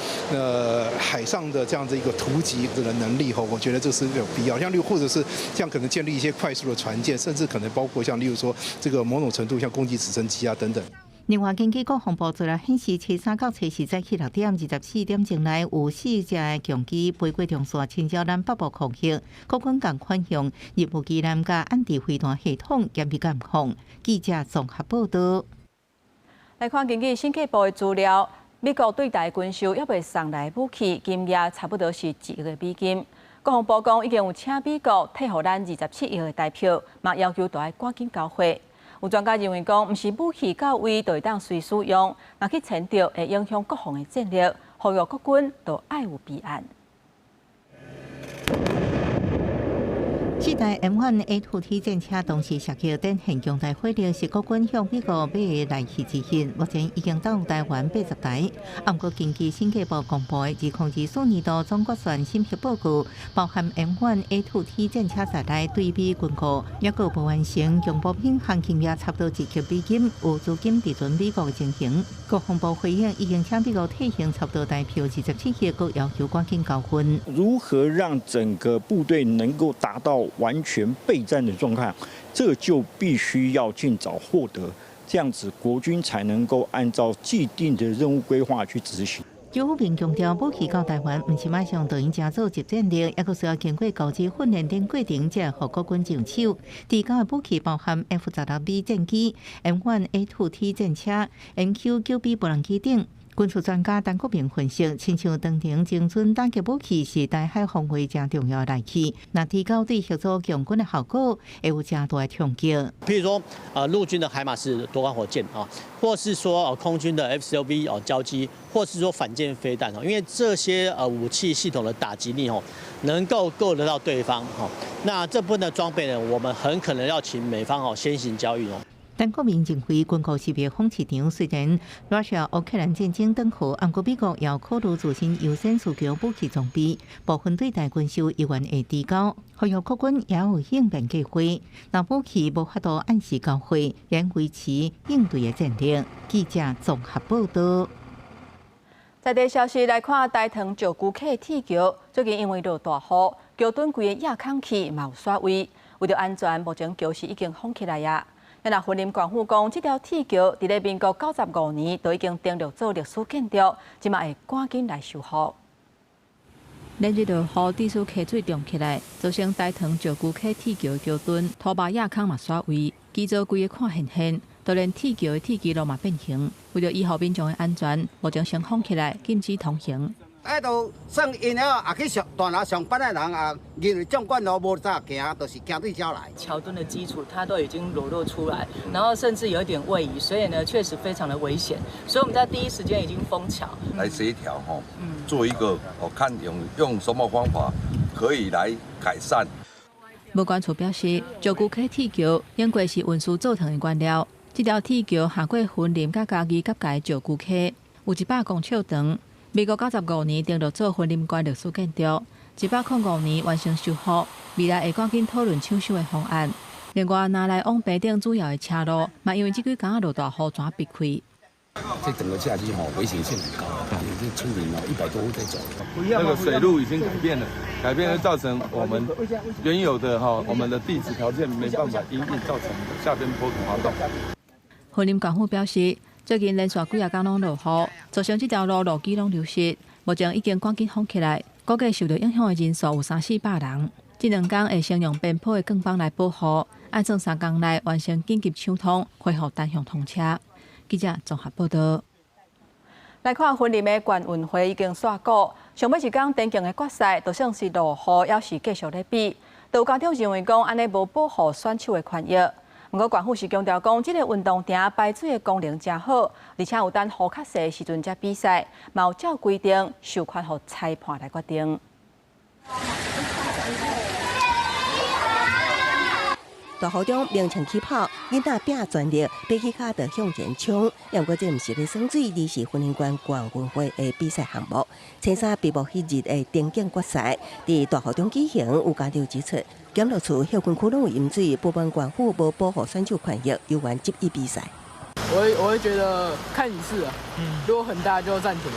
海上的这样子一个突击的能力我觉得这是有必要。像或者是像可能建立一些快速的船舰，甚至可能包括像例如说这个某种程度像攻击直升机等等。另外，根据国防部资料显示，初3到初4早起6点24点钟内，有4只的强机飞过中线，侵扰咱北部空域。国军共款用任务机南加暗地飞弹系统严密监控。记者综合报道。来看根据审计部的资料，美国对台军售还未送来武器，金额差不多是1亿个美金。国防部讲已经有请美国替互咱27亿的代票，嘛要求要赶紧交货。有专家认为讲，毋是武器到位就会当随使用，若去牵着会影响国防的战略，呼吁国军都爱有备案。4台 M1A2T 战车同时射击等现强大火力，是国军向美国买的来去之前，目前已经到台湾80台。不过，根据审计部公布的2024年度总决算审核报告，包含 M1A2T 战车在内，对比军购也有不完成，用部品行情也差不多1亿美金，有资金伫准美国的情形。国防部回应，已经请美国退行差不多代票27亿，各要求赶紧交分。如何让整个部队能够达到完全备战的状态，这就必须要尽早获得，这样子国军才能够按照既定的任务规划去执行。政府并强调，武器到台湾唔是马上就用加做集战力，还佫需要经过高级训练等过程，才互国军上手。提交的武器包含 F-16B 战机、M1A2T 战车、MQ-9B 无人机等。军事专家陈国明分析，亲像长程精准打击武器是台海防卫正重要的利器，那提高对协助强军的效果，会有正大的冲击。譬如说，陆军的海马式多管火箭啊，或是说空军的 F-16B 交机，或是说反舰飞弹因为这些武器系统的打击力能够够得到对方那这部分的装备呢，我们很可能要请美方先行交易陈国明认为，军购识别风市场虽然乌克兰战争等候，不过美国也考虑自身优先需求武器装备，部分对待军售意愿会提高，呼吁国军也有应变计划。若武器无法度按时交货，仍维持应对的战力。记者综合报道。在地消息来看，大塘石鼓溪铁桥最近因为落大雨，桥墩规个亚空气嘛有刷位，为着安全，目前桥是已经封起来呀。那云林县府讲，这条铁桥伫咧民国95年就已经登录做历史建筑，即马会赶紧来修复。连日落雨，地势溪水涨起来，造成大塘石鼓溪铁桥桥墩土坝亚空嘛刷位，基座规个看现，就连铁桥的铁基路嘛变形。为着以后民众的安全，目前先封起来，禁止通行。都算因了去大楼上班的人认为纵贯路无咋行，就是行对焦来。桥墩的基础它都已经裸露出来，然后甚至有一点位移，所以呢确实非常的危险。所以我们在第一时间已经封桥，来协调做一个看用什么方法可以来改善。无关处表示，石鼓溪铁桥应该是运输造成的原料。这条铁桥下过云林甲嘉义甲界石鼓溪，有100公尺长。民国95年登录做云林县历史建筑，105年完成修复，未来会赶紧讨论抢修的方案。另外，拿来往北顶主要的车路，嘛因为这几天落大雨，全闭开。这整个夏季危险性很高，这村民100多户在走。那个水路已经改变了造成我们原有的我们的地质条件没办法因应，造成下边坡土滑动。云林县府表示，最近连续几日天拢落雨，造成这条路基拢流失，目前已经赶紧封起来。估计受到影响的人数有300-400人。这2天会先用边坡的钢帮来保护，按算3天内完成紧急抢通，恢复单向通车。记者综合报道。来看云林的县运会已经煞过，上尾一天电竞的决赛，就算是落雨，也是继续咧比。有家长认为讲安尼无保护选手的权益。不过，县府是强调讲，这个运动场排水的功能真好，而且有等雨较细的时阵才比赛，嘛有照规定授权予裁判来决定。大雨中鸣枪起跑，囡仔拼全力，爬起脚就向前冲。不过这毋是咧耍水，而是云林县县运会的比赛项目。青山闭幕迄日的电竞决赛，伫大雨中举行，有家长指出，检录处校军区拢有饮水，部分县府无保护选手权益，有缘执意比赛。我会觉得看你是如果很大就暂停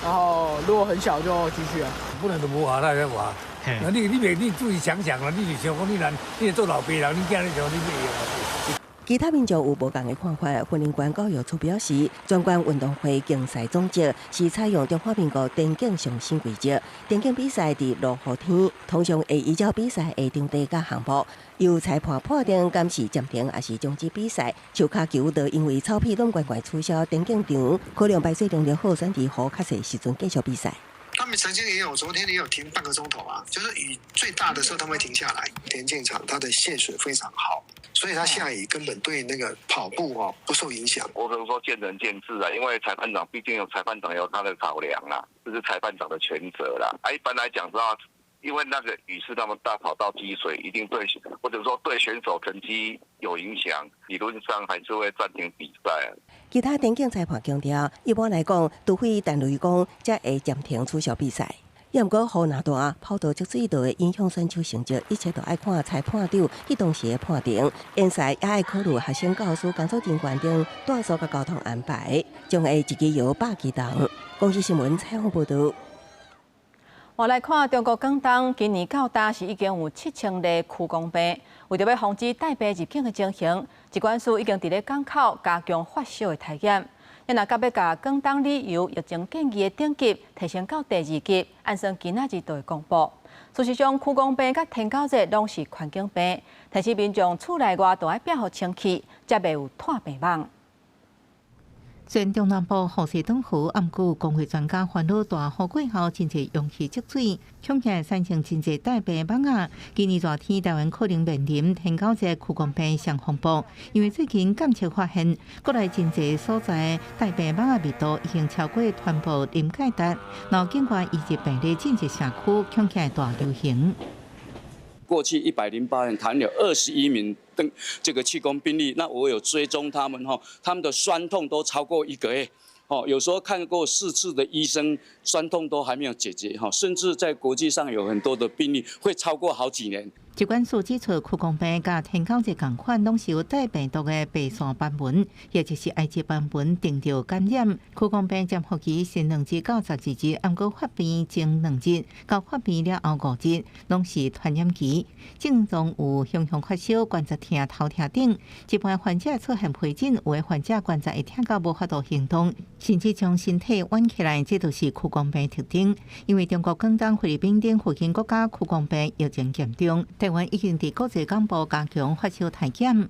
然后如果很小就继续不能都无话那个话。你注意想想啦，你是想讲你做老爸人，你囝你想你咩？其他民众有无同的看法。云林县教育处表示，全县运动会竞赛总则是采用中华民国电竞上新规则。电竞比赛伫落雨天，通常会依照比赛的场地甲项目，由裁判判定敢是暂停还是终止比赛。球卡球就因为草皮拢乖乖取消电竞场，可能排水能力好，选伫雨较细时阵继续比赛。他们曾经也有，昨天也有停半个钟头啊，就是雨最大的时候他们会停下来。田径场它的限水非常好，所以它下雨根本对那个跑步不受影响。我只能说见仁见智啊，因为裁判长毕竟裁判长有他的考量啦，这是裁判长的全责啦。一般来讲，知道因为那个雨是那么大，跑道积水，一定对或者说对选手成绩有影响，理论上还是会暂停比赛。其他电竞裁判强调，一般来讲，除非单雷公才会暂停取消比赛。不过雨那大，跑道积水就会影响选手成绩，一切都要看裁判长迄当时的判定。联赛也要考虑学生教师、工作人员等大数甲交通安排，将会一支摇百几档。公司新闻采访报道。我来看中国广东今年到达是已经有7000例区公病，为着要防止带病入境的情形，疾管署已经伫咧港口加强发烧的体验。因若甲要甲广东旅游疫情建议的等级提升到第2级，按算今仔日就会公布。事实上，曲江病甲天狗热拢是环境病，提醒民众厝内外都要闭好清气，才袂有拖病网。全中南部雨势顿河，暗估工会专家烦恼大雨过后，真侪用气积水，恐吓产生真侪大病网啊！今年热天，台湾可能面临天狗热、曲江病上风暴，因为最近监测发现，国内真侪所在大病网啊密度已经超过全部临界值，然后境外移植病例进入社区，恐吓大流行。过去108人谈有21名这个气功病例，那我有追踪他们他们的酸痛都超过1个月，有时候看过4次的医生，酸痛都还没有解决，甚至在国际上有很多的病例会超过好几年。疾管署指出，曲江病甲天狗热同款，拢是由带病毒的白线斑纹，也就是埃及斑纹定着感染。曲江病潜伏期先2日到12日，暗过发病前2日到发病了后5日，拢是传染期。症状有胸发烧、关节痛、头痛等。一般患者出现皮疹，有的患者关节会痛到无法度行动，甚至将身体弯起来，这就是曲江病特征。因为中国广东、菲律宾等附近国家曲江病疫情严重。台湾已经伫国际港部加强发烧体检。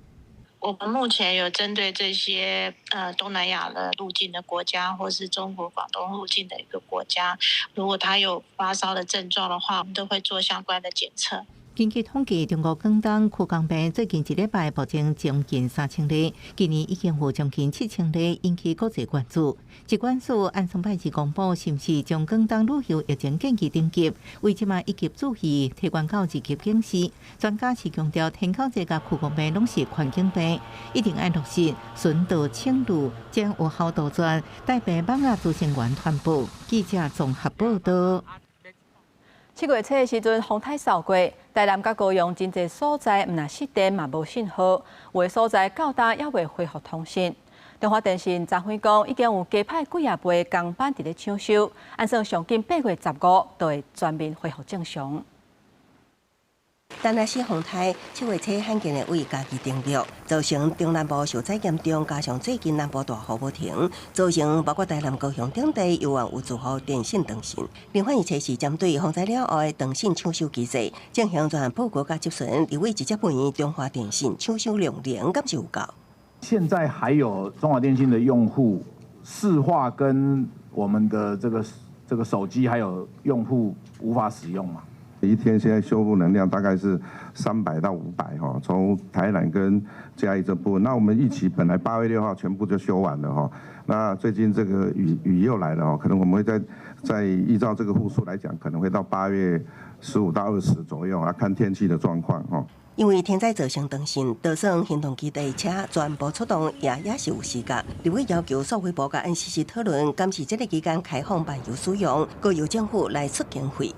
我们目前有针对这些东南亚的入境的国家，或是中国广东入境的一个国家，如果他有发烧的症状的话，我们都会做相关的检测。根据统计，中国广东曲江病最近1礼拜目前将近3000例，今年已经有将近7000例，引起国际关注。疾管署按上拜二公布，是毋是将广东旅游疫情建议等级为即卖1级注意提悬到2级警示。专家是强调，天狗热甲曲江病拢是环境病，一定要落实顺道清路，将有效杜绝带病网啊造成源传播。记者综合报道。7月初的时阵，风台扫过，台南甲高雄真侪所在，毋但失电嘛无信号，有的所在到今也未恢复通讯。中华电信昨昏讲，已经有加派几啊倍工班伫咧抢修，按算上近8月15就会全面恢复正常。但那是风台7月初罕见的为家己登陆，造成中南部受灾严重，加上最近南部大雨无停，造成包括台南、高雄等地有望有住户电信断线。另外一切是针对风灾了后的断线抢修机制，正向全报告甲执询，立委直接问中华电信抢修量敢是有够？现在还有中华电信的用户市话跟我们的这个手机还有用户无法使用嘛？一天现在修复能量大概是300到500哈，从台南跟嘉义这部分。那我们一起本来8月6号全部就修完了哈，那最近这个雨又来了哈，可能我们会再依照这个户数来讲，可能会到8月15到20左右啊，看天气的状况哈。因为天灾造成断线，导致行动机的车全部出动，也是有时间。立委要求社会部甲 NCC 讨论，敢是这个期间开放漫游使用，各由政府来出经费。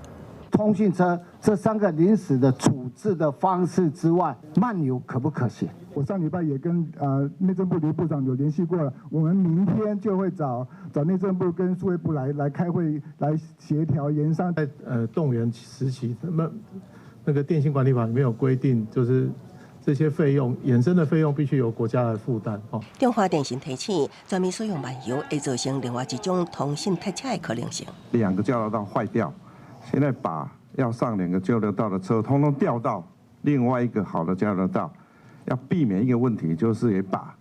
通讯车这3个临时的处置的方式之外，漫游可不可行？我上礼拜也跟内政部刘部长有联系过了，我们明天就会找内政部跟数位部来开会来协调研商。在动员时期，那个电信管理法里面有规定，就是这些费用衍生的费用必须由国家来负担。中华电信提醒，专门使用漫游会造成另外一种通讯塞车的可能性。2个交流道坏掉。现在把要上2个交流道的车，通通调到另外一个好的交流道，要避免一个问题，就是也把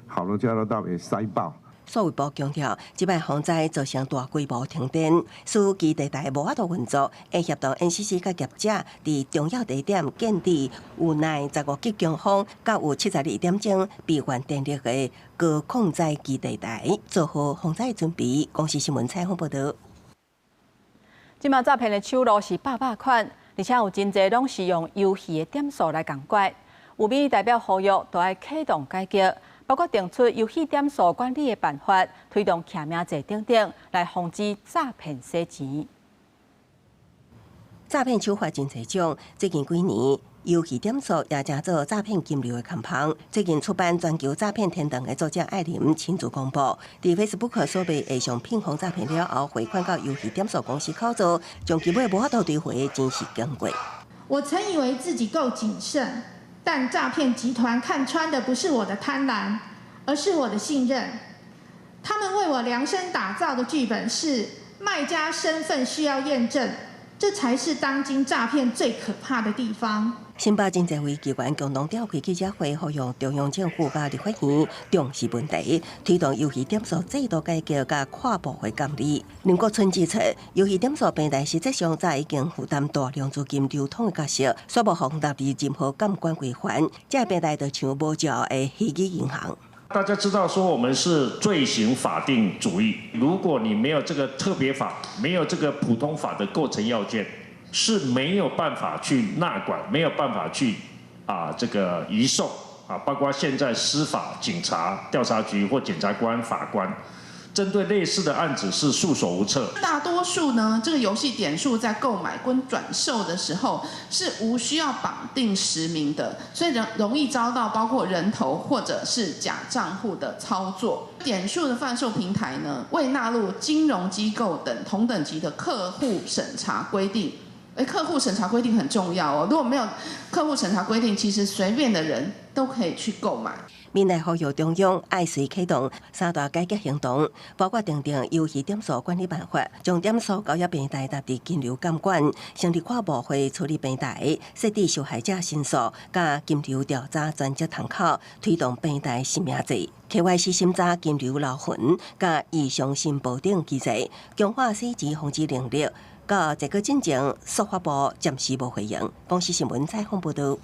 好的交流道给塞爆。数位部强调，这摆风灾造成大规模停电，使基地台无法度运作，会协同 NCC 甲业者伫重要地点建立有耐15级强风，甲有72点钟备源电力的高控制基地台，做好风灾准备。公视新闻采访报道。即马诈骗的手路是百款，而且有真侪拢是用游戏的点数来共拐。有民意代表呼吁，都要启动改革，包括定出游戏点数管理的办法，推动徛名制等等，来防止诈骗洗钱。诈骗手法真侪种，最近几年。游戏点数也正做诈骗金流的看旁。最近出版全球诈骗天堂的作者艾琳亲自公布，伫 Facebook 所卖下上骗防诈骗了后，汇款到游戏点数公司口座，将基本无法度追回，真是经过。我曾以为自己够谨慎，但诈骗集团看穿的不是我的贪婪，而是我的信任。他们为我量身打造的剧本是卖家身份需要验证，这才是当今诈骗最可怕的地方。新北真侪位机关共同召开记者会，呼吁中央政府甲立法院重视问题，推动游戏点数制度改革甲跨部会监理。林国春指出，游戏点数平台实质上早已经负担大量资金流通的角色，却无法纳入任何监管规范，这平台就像无照的虚拟银行。大家知道说我们是罪行法定主义，如果你没有这个特别法，没有这个普通法的构成要件，是没有办法去纳管，没有办法去这个移送包括现在司法、警察、调查局或检察官、法官，针对类似的案子是束手无策。大多数呢，这个游戏点数在购买跟转售的时候是无需要绑定实名的，所以容易遭到包括人头或者是假账户的操作。点数的贩售平台呢，未纳入金融机构等同等级的客户审查规定。客户审查规定很重要哦，如果没有客户审查规定，其实随便的人都可以去购买。民来呼吁中央爱随启动三大改革行动，包括订定游戏点数管理办法，将点数交易平台纳入金流监管，成立跨部会处理平台，设置受害者申诉甲金流调查专责窗口，推动平台实名制。KYC 审查金流漏痕甲异常申报等机制，强化洗钱防治能力。到这个进程，司法部暂时无回应。公司新闻采访报道。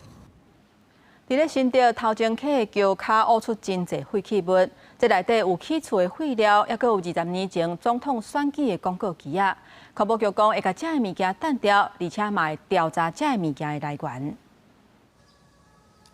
伫咧新竹头前溪的桥骹挖出真侪废弃物，这内底有起厝的废料，也阁有20年前总统选举的广告机仔。环保局讲会甲这的物件断掉，而且嘛会调查这的物件的来源。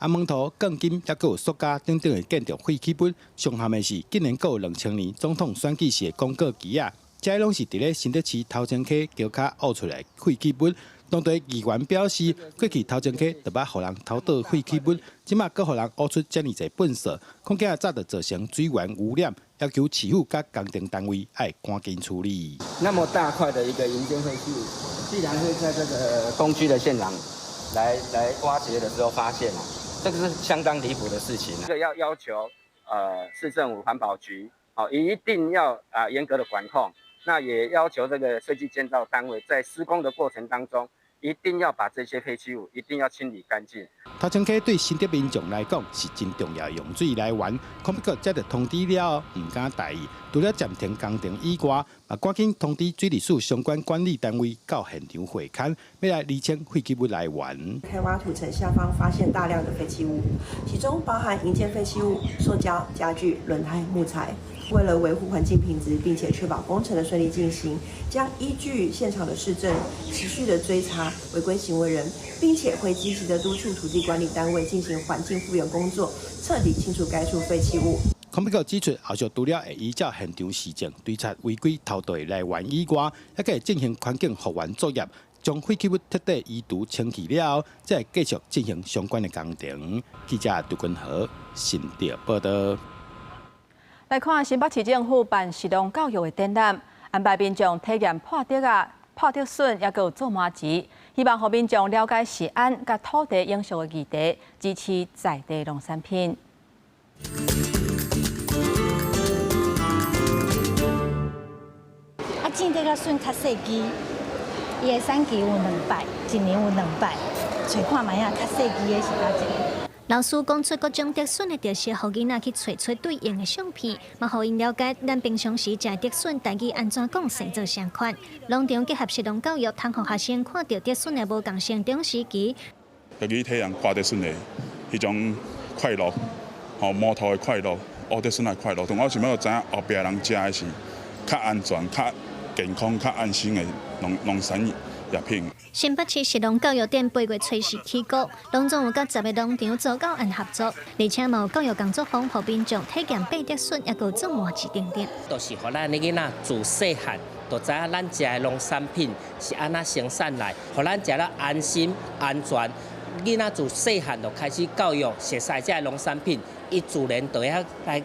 门头、钢筋，也阁有塑胶等等的建筑废弃物。上含的是今年阁有2000年总统选举时的广告机仔。这拢是伫咧新竹市头前溪桥骹挖出来废弃物。当地议员表示，过去头前溪就捌互人偷倒废弃物，即马阁互人挖出遮尔侪粪扫，恐惊早就造成水源污染，要求市府甲工程单位爱赶紧处理。那么大块的一个营建废弃物，既然会在这个工区的现场来挖掘的时候发现这个是相当离谱的事情。这个要求市政府环保局一定要严格的管控。那也要求这个设计建造单位在施工的过程当中，一定要把这些废弃物一定要清理干净。头前溪对新竹民众来讲是真重要的用水来源，可不过接到通知了，唔敢大意，除了暂停工程以外，也赶紧通知水利署相关管理单位到现场会勘，要来厘清废弃物来源。开挖土层下方发现大量的废弃物，其中包含营建废弃物、塑胶、家具、轮胎、木材。为了维护环境品质，并且确保工程的顺利进行，将依据现场的市政，持续的追查违规行为人，并且会积极的督促土地管理单位进行环境复原工作，彻底清除该处废弃物。康比局指出，后续除了会依照现场实证追查违规偷盗的来源以外，还会进行环境复原作业，将废弃物彻底移除清气了后，再会继续进行相关的工程。记者杜君豪新竹报道。来看新北市政府办实动教育的展览，安排民众体验破竹破竹笋，也有做麻糍，希望让民众了解食安甲土地永续的议题，支持在地农产品。种这个笋较细枝，伊的产期有2摆，一年有2摆，找看卖啊，较细枝的是哪一个？老师讲出各种竹笋的特色，互囡仔去找出对应的相片，嘛互因了解咱平常时食竹笋台语安怎讲成做啥款。农场结合实动教育，通互学生看到竹笋的无同成长时期。家己体验看竹笋的迄种快乐，摸头的快乐，学竹笋的快乐，同我想要知影后壁人食的是较安全、较健康、较安心的农产药品。新北市实动教育展8月初时起稿，拢总有甲10个农场做教案合作，而且嘛有教育工作坊，互民众体验拔竹笋，也有做麻糍等等。都是互咱的囡仔自细汉就知影咱食的农产品是安怎生产来，互咱食了安心安全。囡仔自细汉就开始教育熟悉这农产品，伊自然就要来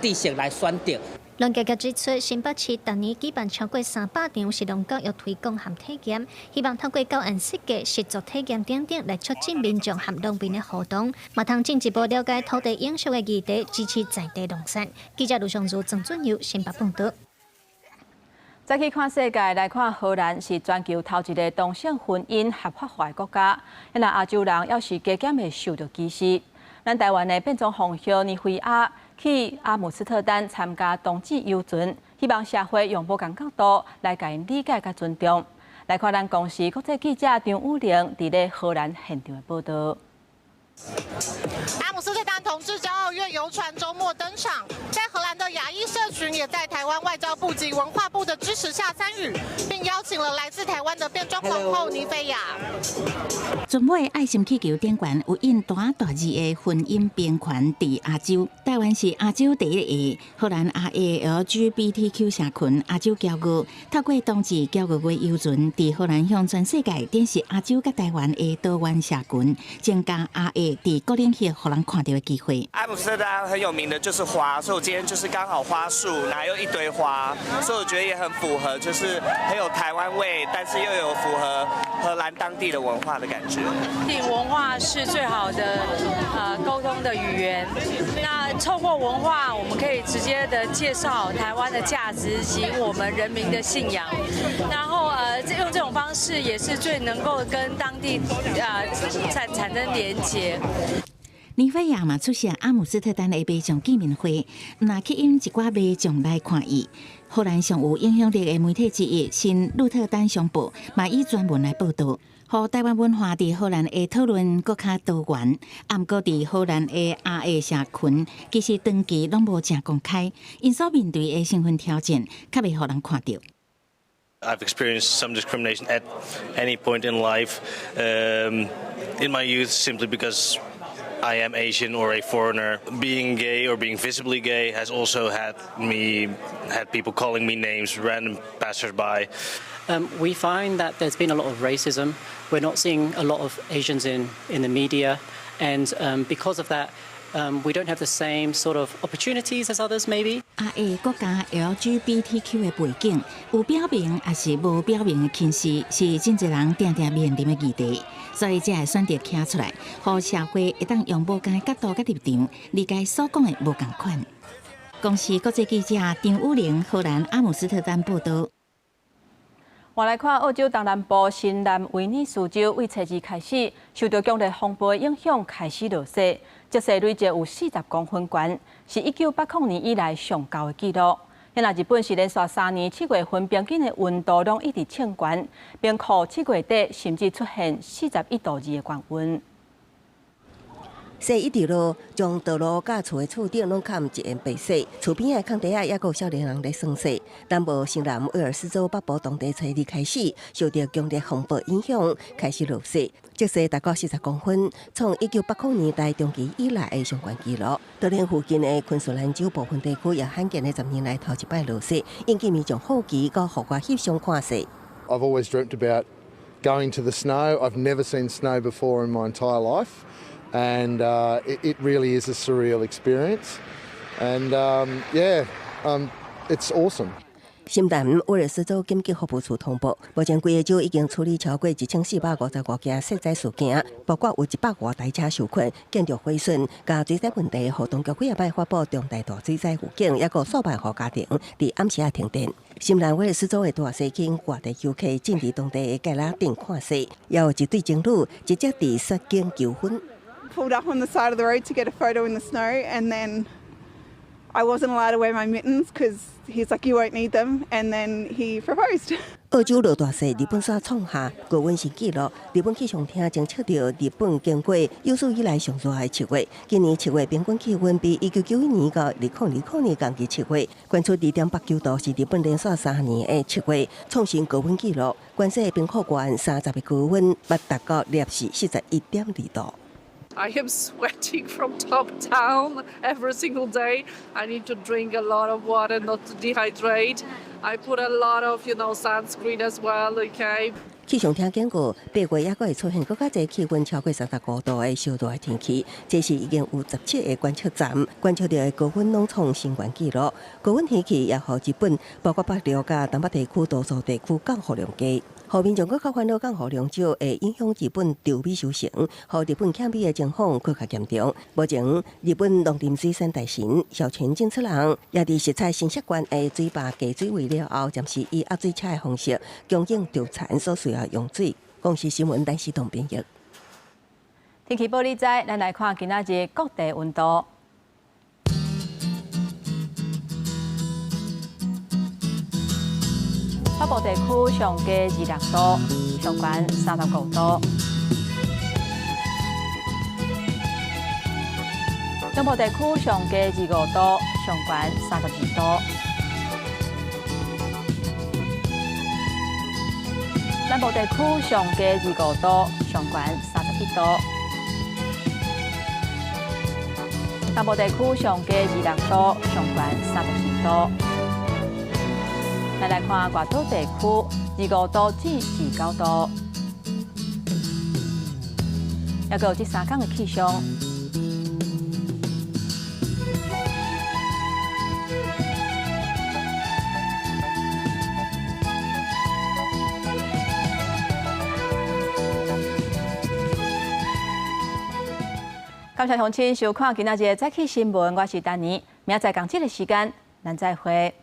知识来选择。论调查指出，新北市逐年举办超过300场实用教育推广和体验，希望透过教案设计、实作体验等等来促进民众和农民的互动，嘛通进一步了解土地永续的议题，支持在地农产。记者卢尚如、郑准佑新北报道。再去看世界，来看荷兰是全球头一个同性婚姻合法化的国家。咱亚洲人要是加减会受到歧视。咱台湾的变装皇后尼菲亚去阿姆斯特丹参加冬季游船，希望社会用不同角度来甲因理解甲尊重。来看咱公司国际记者张武玲伫咧荷兰现场的报道。阿姆斯特丹同志骄傲月游船周末登场，在荷兰的亚裔社群也在台湾外交部及文化部的支持下参与，并邀请了来自台湾的变装皇后尼菲亚。准买爱心气球顶悬有印大字的婚姻边权伫亚洲，台湾是亚洲第一个荷兰 LGBTQ 社群亚洲骄傲，透过冬季骄傲月游船，伫荷兰向全世界展示亚洲甲台湾的多元社群，增加在各领域互人看到的机会。阿姆斯特丹很有名的就是花，所以我今天就是刚好花束，然后又一堆花，所以我觉得也很符合，就是很有台湾味，但是又有符合荷兰当地的文化的感觉。文化是最好的沟通的语言。那透过文化，我们可以直接的介绍台湾的价值及我们人民的信仰，然后用这种方式也是最能够跟当地产生连结。尼菲亚嘛出席阿姆斯特丹的美将见面会，那吸引一寡美将来看伊。荷兰上有影响力的媒体之一《新鹿特丹商报》嘛以专门来报道，和台湾文化伫荷兰的讨论更较多元。啊，毋过伫荷兰的亚裔社群，其实长期拢无正公开，因所面对的身份挑战，较未互人看到。I've experienced some discrimination at any point in life. In my youth, simply because I am Asian or a foreigner. Being gay or being visibly gay has also had people calling me names, random passersby. We find that there's been a lot of racism. We're not seeing a lot of Asians in the media, and because of that, we don't have the same sort of opportunities as others, maybe. 亚裔国家 LGBTQ 的背景，有表明也是无表明的歧视，是真侪人定定面临的议题，所以才会选择站出来，让社会会当用无同的角度甲立场理解所讲的无同款。公司国际记者张武玲，荷兰阿姆斯特丹报道。我来看澳洲东南部新南威尼斯州，为初二开始，受到强烈风暴影响，开始落雪，积雪累计有40公分高，是1980年以来上高的纪录。咱日本是连续3年7月份平均的温度拢一直称高，冰库7月底甚至出现41度2的高温。雪一直落，将道路甲厝的厝顶拢盖一层白雪。厝边的空地也有少年人在耍雪。南部新南威尔斯州北部当地初二开始，受到强烈风暴影响，开始落雪，积雪达到40公分，创1980年代中期以来的上悬纪录。德连附近的昆士兰州部分地区也罕见的10年来头一摆落雪，引起民众好奇，甲户外翕相看雪。I've always dreamt about going to the snow. I've never seen snow before in my entire life. And it really is a surreal experience. And it's awesome. 新南威尔斯州紧急服务处通报，目前规个州已经处理超过1455件雪灾事件，包括有100多台车受困、建筑毁损、甲水灾问题。互当局几摆发布重大大水灾预警，也有数百户家庭伫暗时停电。新南威尔斯州的大雪景，外地游客进伫当地的街拉顶看雪，也有一对情侣直接伫雪景求婚。Pulled up on the side of the road to get a photo in the snow, and then I wasn't allowed to wear my mittens because he's like, you won't need them, and then he proposed. 澳洲落大雪，日本所创下高温新纪录。日本气象厅侦测到日本经过有史以来上热的7月，今年7月平均气温比1991年到2020年同期7月，关出2.89度，是日本连续3年的7月创新高温纪录。关西冰库县30个高温，捌达到摄氏41.2度。I am sweating from top down every single day. I need to drink a lot of water not to dehydrate. I put a lot of, sunscreen as well, okay? 气象厅警告，8月也会出现更加侪气温超过35度的烧热的天气。这是已经有17个观测站观测到的高温拢创新高纪录。高温天气也予日本包括北陆甲东北地区多数地区降雨量低。后面仲佫较烦恼降雨量少，会影响日本稻米收成，和日本欠米的情况佫较严重。目前，日本农林水产大臣小泉进次郎也伫食材新习惯的水坝加水位了后，暂时以压水车的方式供应稻产所需要用水。公视新闻单视同编译。天气报你知，咱来看今仔日各地温度。北部地区上加26度，上悬39度；中部地区上加25度，上悬32度；南部地区上加25度，上悬31度；东部地区上加26度，上悬34度。咱来看外岛地区，25度至29度。还有这3天的气象。感谢乡亲收看今仔日早起新闻，我是丹尼，明仔载同这个时间，咱再会。